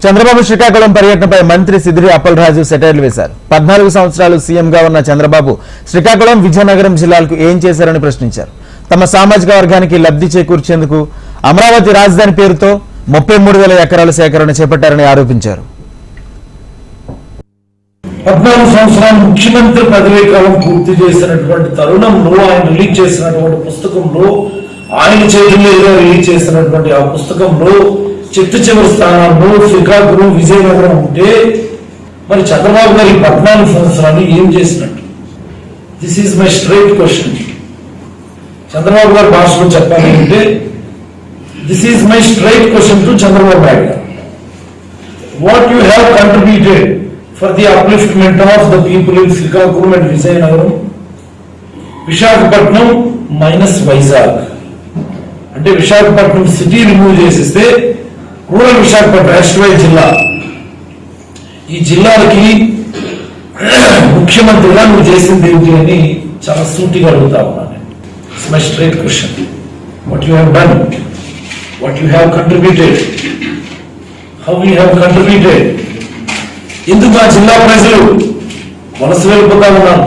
చంద్రబాబు శ్రీకాకుళం పర్యటనపై మంత్రి సిద్దిరి అప్పలరాజు సెటైర్లు వేశారు. 14 సంవత్సరాలు సీఎంగా ఉన్న చంద్రబాబు శ్రీకాకుళం విజయనగరం జిల్లాలకు ఏం చేశారని ప్రశ్నించారు. తమ సామాజిక వర్గానికి లబ్ధి చేకూర్చేందుకు అమరావతి రాజధాని పేరుతో 33,000 ఎకరాల సేకరణ చేపట్టారని ఆరోపించారు. 14 సంవత్సరాలు ముఖ్యమంత్రి పదవీ కాలం పూర్తి చేసినటువంటి తరుణంలో ఆయన రిలీజ్ చేసినటువంటి పుస్తకంలో, ఆయన చేతుల్లో రిలీజ్ చేసినటువంటి ఆ పుస్తకంలో చివరి స్థానాల్లో శ్రీకాకుళం విజయనగరం ఉంటే మరి చంద్రబాబు గారి 14 సంవత్సరాలు ఏం చేసినట్టు? This is my straight question. Chandrababu గారి భాషలో చెప్పాలి అంటే this is my straight question to Chandrababu Naidu garu. What you have contributed for the upliftment of the people in Srikakulam and Vizianagaram? Visakhapatnam minus Vizag అంటే విశాఖపట్నం సిటీ రిమూవ్ చేసేస్తే రూరల్ విశాఖపట్నం ఎస్వై జిల్లా, ఈ జిల్లాలకి ముఖ్యమంత్రిగా నువ్వు చేసింది ఏంటి అని చాలా సూటిగా అడుగుతా ఉన్నాను. It's my straight question. What you have done, what you have contributed, how you have contributed. ఎందుకు ఆ జిల్లా ప్రజలు వలస వెళ్ళిపోతా ఉన్నారు?